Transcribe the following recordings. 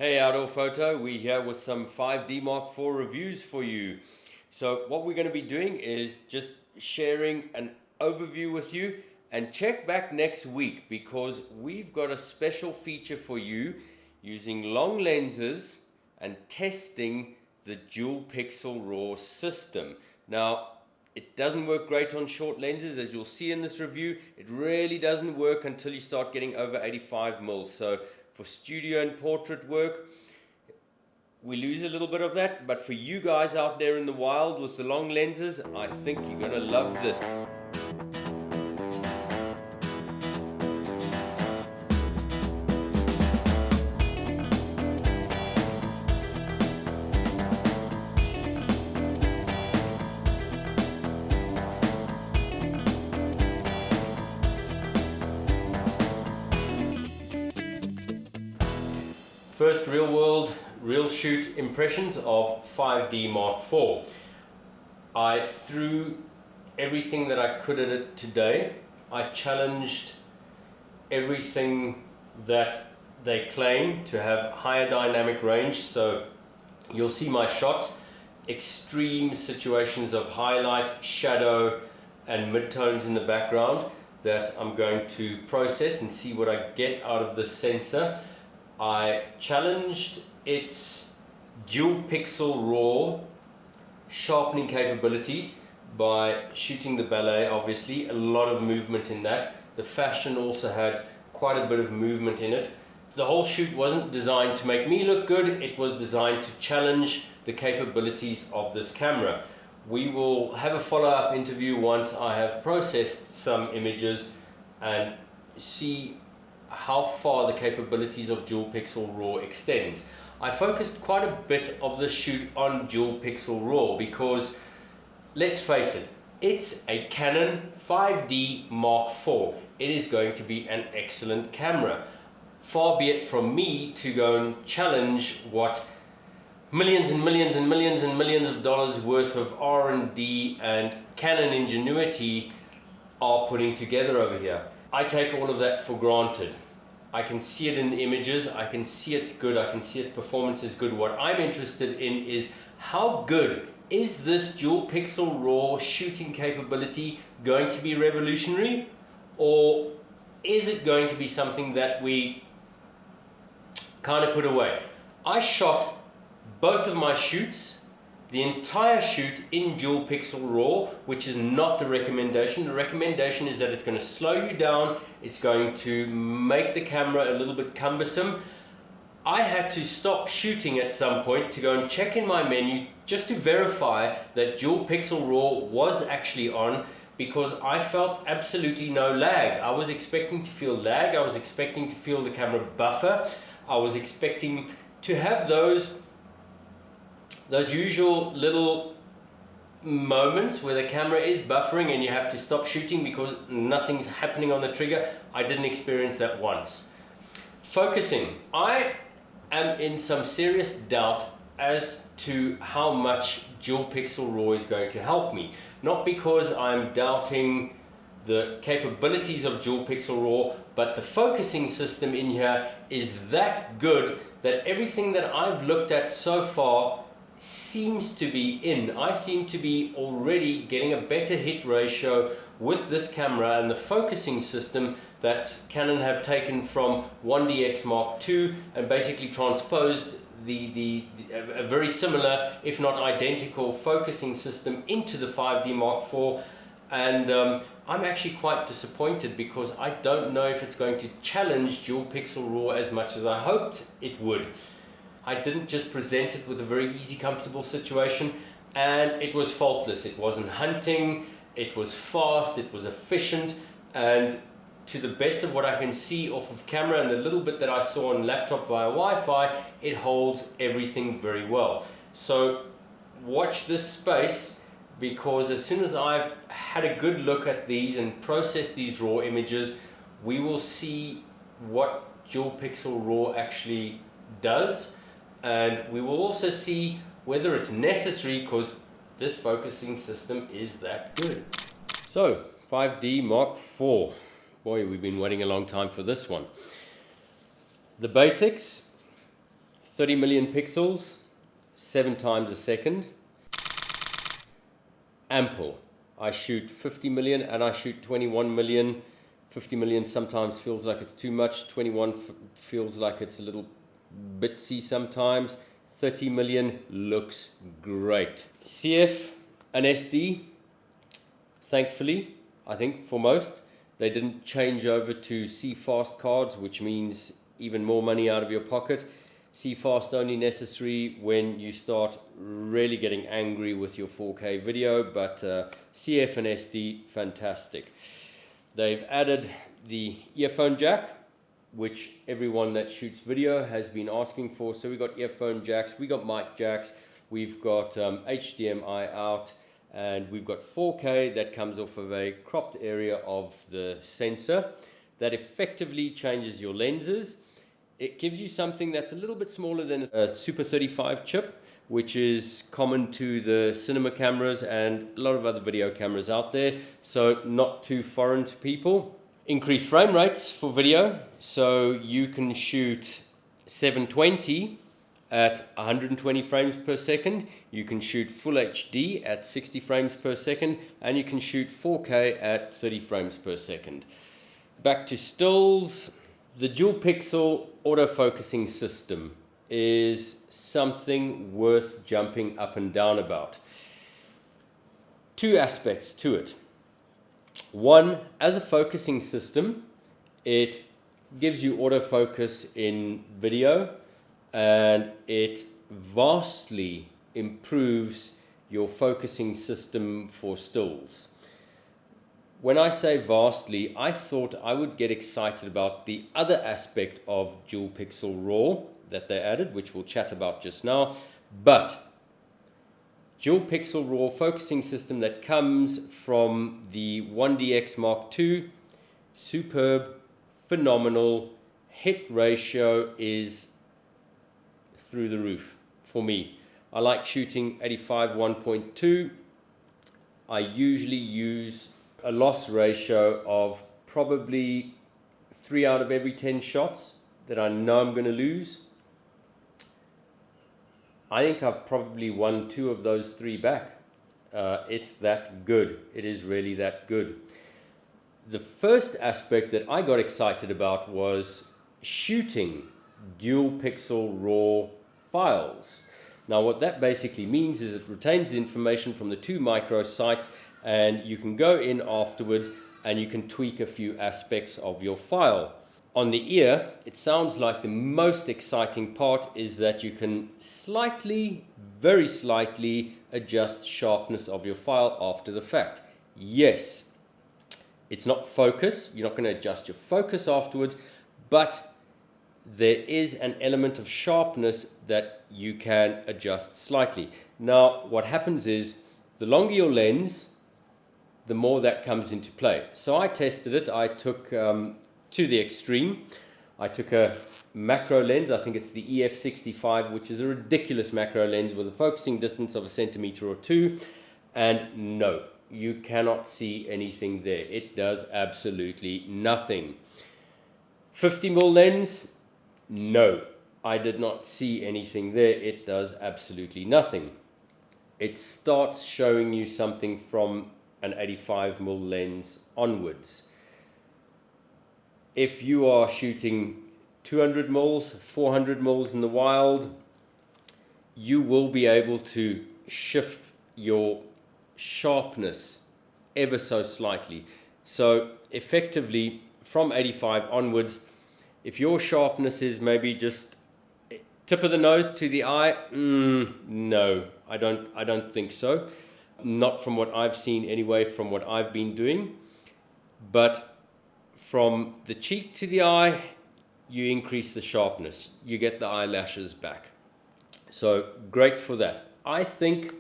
Hey Outdoorphoto, we're here with some 5D Mark IV reviews for you. So what we're going to be doing is just sharing an overview with you, and check back next week because we've got a special feature for you using long lenses and testing the dual pixel RAW system. Now, it doesn't work great on short lenses, as you'll see in this review. It really doesn't work until you start getting over 85mm. So for studio and portrait work, we lose a little bit of that. But for you guys out there in the wild with the long lenses, I think you're going to love this. First real shoot impressions of 5D Mark IV. I threw everything that I could at it today. I challenged everything that they claim to have higher dynamic range. So you'll see my shots, extreme situations of highlight, shadow, and midtones in the background that I'm going to process and see what I get out of this sensor. I challenged its dual pixel RAW sharpening capabilities by shooting the ballet. Obviously a lot of movement in that. The fashion also had quite a bit of movement in it. The whole shoot wasn't designed to make me look good, it was designed to challenge the capabilities of this camera. We will have a follow-up interview once I have processed some images and see how far the capabilities of dual pixel RAW extends. I focused quite a bit of the shoot on dual pixel RAW because, let's face it, it's a Canon 5D Mark IV. It is going to be an excellent camera. Far be it from me to go and challenge what millions and millions and millions and millions of dollars worth of R&D and Canon ingenuity are putting together over here. I take all of that for granted. I can see it in the images, I can see it's good, I can see its performance is good. What I'm interested in is how good is this dual pixel RAW shooting capability going to be revolutionary, or is it going to be something that we kind of put away? I shot both of my shoots, the entire shoot in dual pixel RAW, which is not the recommendation. The recommendation is that it's going to slow you down, it's going to make the camera a little bit cumbersome. I had to stop shooting at some point to go and check in my menu just to verify that dual pixel RAW was actually on, because I felt absolutely no lag. I was expecting to feel lag, I was expecting to feel the camera buffer, I was expecting to have those usual little moments where the camera is buffering and you have to stop shooting because nothing's happening on the trigger. I didn't experience that once. Focusing. I am in some serious doubt as to how much dual pixel RAW is going to help me. Not because I'm doubting the capabilities of dual pixel RAW, but the focusing system in here is that good that everything that I've looked at so far seems to be in. I seem to be already getting a better hit ratio with this camera and the focusing system that Canon have taken from 1DX Mark II and basically transposed a very similar, if not identical, focusing system into the 5D Mark IV. And I'm actually quite disappointed because I don't know if it's going to challenge dual pixel RAW as much as I hoped it would. I didn't just present it with a very easy, comfortable situation, and it was faultless. It wasn't hunting, it was fast, it was efficient, and to the best of what I can see off of camera and the little bit that I saw on laptop via Wi-Fi, it holds everything very well. So watch this space, because as soon as I've had a good look at these and processed these raw images, we will see what dual pixel RAW actually does. And we will also see whether it's necessary, because this focusing system is that good. So 5D Mark IV. Boy, we've been waiting a long time for this one. The basics: 30 million pixels, 7 times a second. Ample. I shoot 50 million and I shoot 21 million. 50 million sometimes feels like it's too much. 21 feels like it's a little bitsy sometimes. 30 million looks great. CF and SD, thankfully, I think for most, they didn't change over to CFast cards, which means even more money out of your pocket. CFast only necessary when you start really getting angry with your 4K video, but CF and SD, fantastic. They've added the earphone jack, which everyone that shoots video has been asking for. So we got earphone jacks, we got mic jacks, we've got HDMI out, and we've got 4K that comes off of a cropped area of the sensor that effectively changes your lenses. It gives you something that's a little bit smaller than a Super 35 chip, which is common to the cinema cameras and a lot of other video cameras out there, so not too foreign to people. Increased frame rates for video, so you can shoot 720 at 120 frames per second, you can shoot Full HD at 60 frames per second, and you can shoot 4K at 30 frames per second. Back to stills. The dual pixel autofocusing system is something worth jumping up and down about. Two aspects to it. One, as a focusing system, it gives you autofocus in video and it vastly improves your focusing system for stills. When I say vastly, I thought I would get excited about the other aspect of dual pixel RAW that they added, which we'll chat about just now. But dual pixel RAW focusing system that comes from the 1DX Mark II, superb, phenomenal, hit ratio is through the roof for me. I like shooting 85 1.2. I usually use a loss ratio of probably 3 out of every 10 shots that I know I'm going to lose. I think I've probably won 2 of those 3 back. It's that good. It is really that good. The first aspect that I got excited about was shooting dual pixel RAW files. Now what that basically means is it retains the information from the 2 micro sites, and you can go in afterwards and you can tweak a few aspects of your file. On the ear, it sounds like the most exciting part is that you can slightly, very slightly adjust sharpness of your file after the fact. Yes, it's not focus, you're not going to adjust your focus afterwards, but there is an element of sharpness that you can adjust slightly. Now, what happens is the longer your lens, the more that comes into play. So I tested it. I took to the extreme. I took a macro lens. I think it's the EF65, which is a ridiculous macro lens with a focusing distance of 1 centimeter or 2. And no, you cannot see anything there. It does absolutely nothing. 50mm lens, no, I did not see anything there. It does absolutely nothing. It starts showing you something from an 85mm lens onwards. If you are shooting 200mm, 400mm in the wild, you will be able to shift your sharpness ever so slightly. So effectively, from 85 onwards, if your sharpness is maybe just tip of the nose to the eye, no, I don't think so. Not from what I've seen anyway, from what I've been doing. But from the cheek to the eye, you increase the sharpness. You get the eyelashes back. So great for that. I think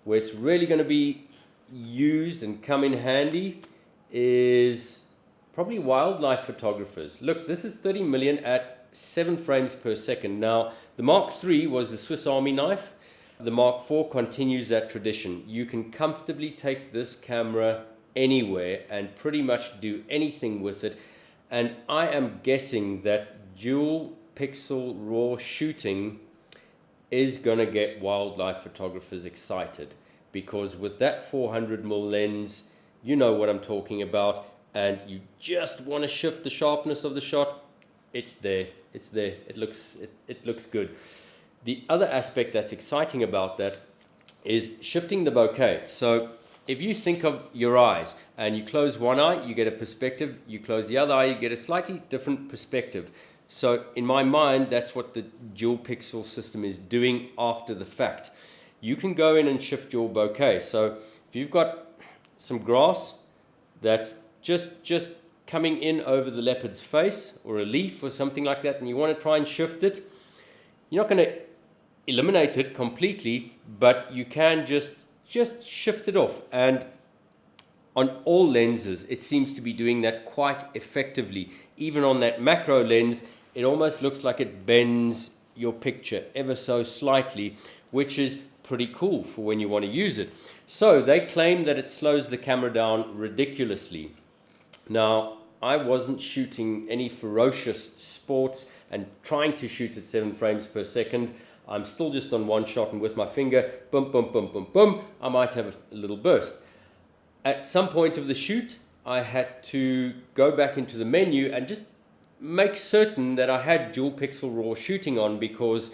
where it's really going to be used and come in handy is probably wildlife photographers. Look, this is 30 million at 7 frames per second. Now, the Mark III was the Swiss Army knife. The Mark IV continues that tradition. You can comfortably take this camera anywhere and pretty much do anything with it. And I am guessing that dual pixel RAW shooting is going to get wildlife photographers excited, because with that 400mm lens, you know what I'm talking about, and you just want to shift the sharpness of the shot. It's there, it looks good. The other aspect that's exciting about that is shifting the bokeh. So if you think of your eyes and you close one eye, you get a perspective, you close the other eye, you get a slightly different perspective. So in my mind, that's what the dual pixel system is doing after the fact. You can go in and shift your bokeh. So if you've got some grass that's just coming in over the leopard's face, or a leaf or something like that, and you want to try and shift it, you're not going to eliminate it completely, but you can just shift it off. And on all lenses, it seems to be doing that quite effectively. Even on that macro lens, it almost looks like it bends your picture ever so slightly, which is pretty cool for when you want to use it. So they claim that it slows the camera down ridiculously. Now, I wasn't shooting any ferocious sports and trying to shoot at 7 frames per second. I'm still just on one shot, and with my finger, boom, boom, boom, boom, boom, I might have a little burst. At some point of the shoot, I had to go back into the menu and just make certain that I had dual pixel RAW shooting on, because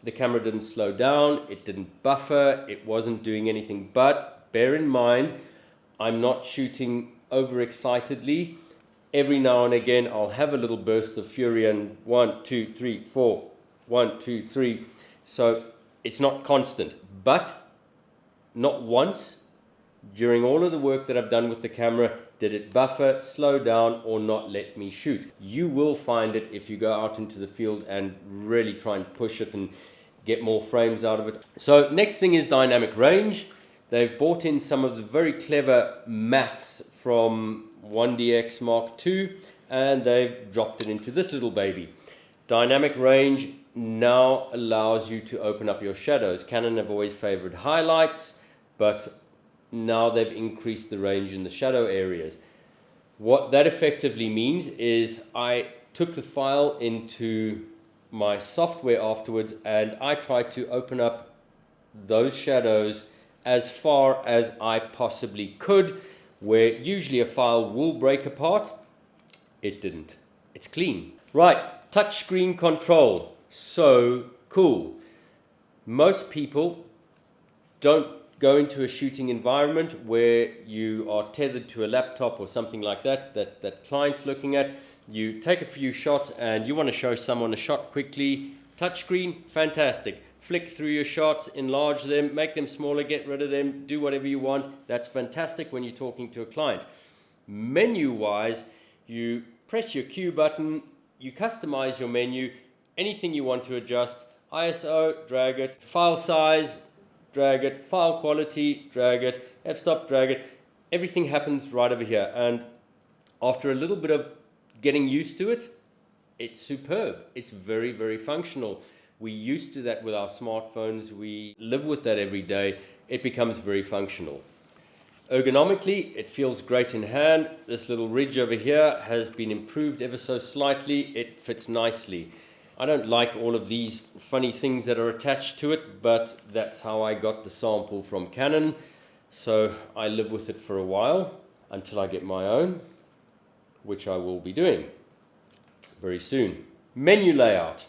the camera didn't slow down, it didn't buffer, it wasn't doing anything. But bear in mind, I'm not shooting overexcitedly. Every now and again, I'll have a little burst of fury, and 1, 2, 3, 4, 1, 2, 3. So it's not constant, but not once during all of the work that I've done with the camera did it buffer, slow down, or not let me shoot. You will find it if you go out into the field and really try and push it and get more frames out of it. So next thing is dynamic range. They've brought in some of the very clever maths from 1DX Mark II, and they've dropped it into this little baby. Dynamic range now allows you to open up your shadows. Canon have always favored highlights, but now they've increased the range in the shadow areas. What that effectively means is I took the file into my software afterwards, and I tried to open up those shadows as far as I possibly could, where usually a file will break apart. It didn't. It's clean. Right, touchscreen control. So cool. Most people don't go into a shooting environment where you are tethered to a laptop or something like that client's looking at. You take a few shots and you want to show someone a shot quickly. Touchscreen, fantastic. Flick through your shots, enlarge them, make them smaller, get rid of them, do whatever you want. That's fantastic when you're talking to a client. Menu-wise, you press your Q button, you customize your menu, anything you want to adjust, ISO, drag it, file size, drag it, file quality, drag it, f-stop, drag it. Everything happens right over here. And after a little bit of getting used to it, it's superb. It's very, very functional. We're used to that with our smartphones. We live with that every day. It becomes very functional. Ergonomically, it feels great in hand. This little ridge over here has been improved ever so slightly. It fits nicely. I don't like all of these funny things that are attached to it, but that's how I got the sample from Canon. So I live with it for a while until I get my own, which I will be doing very soon. Menu layout,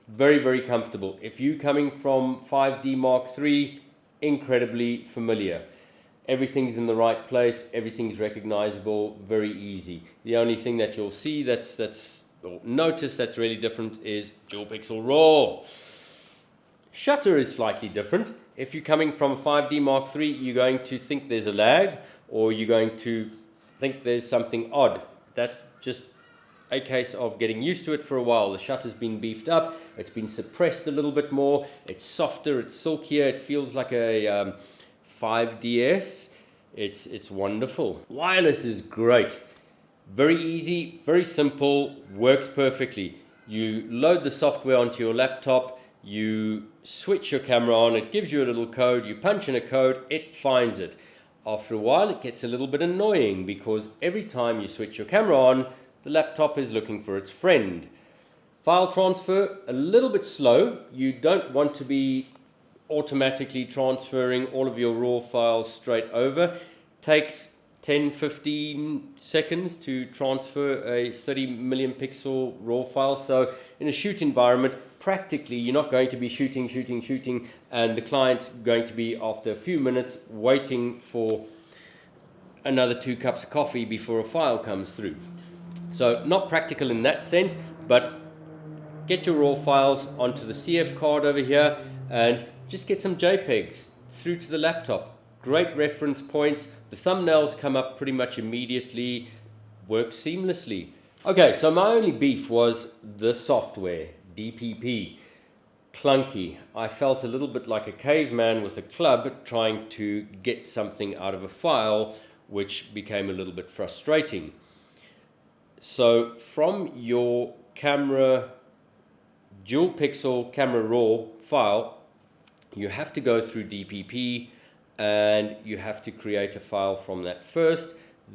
very, very comfortable. If you're coming from 5D Mark III, incredibly familiar. Everything's in the right place, everything's recognizable, very easy. The only thing that you'll see notice that's really different is dual pixel RAW. Shutter is slightly different. If you're coming from 5D Mark III, you're going to think there's a lag, or you're going to think there's something odd. That's just a case of getting used to it for a while. The shutter's been beefed up, it's been suppressed a little bit more, it's softer, it's silkier, it feels like a 5DS. It's wonderful. Wireless is great. Very easy, very simple, works perfectly. You load the software onto your laptop, you switch your camera on, it gives you a little code, you punch in a code, it finds it. After a while, it gets a little bit annoying because every time you switch your camera on, the laptop is looking for its friend. File transfer, a little bit slow. You don't want to be automatically transferring all of your raw files straight over. Takes 10-15 seconds to transfer a 30 million pixel raw file. So in a shoot environment, practically you're not going to be shooting, and the client's going to be, after a few minutes, waiting for another 2 cups of coffee before a file comes through. So not practical in that sense, but get your raw files onto the CF card over here and just get some JPEGs through to the laptop. Great reference points. The thumbnails come up pretty much immediately, work seamlessly. Okay, so my only beef was the software, DPP. Clunky. I felt a little bit like a caveman with a club trying to get something out of a file, which became a little bit frustrating. So from your camera, dual pixel camera raw file, you have to go through DPP and you have to create a file from that first.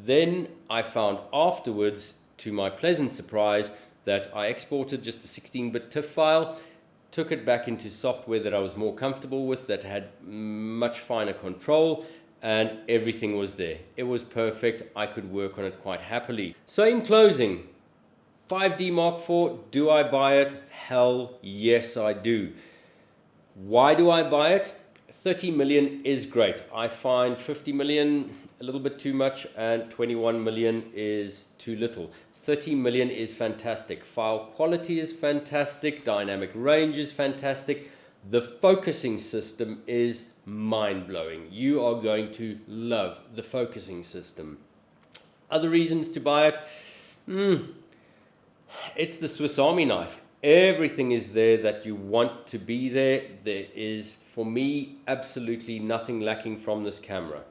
Then I found afterwards, to my pleasant surprise, that I exported just a 16-bit TIFF file, took it back into software that I was more comfortable with, that had much finer control, and everything was there. It was perfect. I could work on it quite happily. So in closing, 5D Mark IV, do I buy it? Hell yes, I do. Why do I buy it? 30 million is great. I find 50 million a little bit too much and 21 million is too little. 30 million is fantastic. File quality is fantastic. Dynamic range is fantastic. The focusing system is mind-blowing. You are going to love the focusing system. Other reasons to buy it? It's the Swiss Army knife. Everything is there that you want to be there. There is, for me, absolutely nothing lacking from this camera.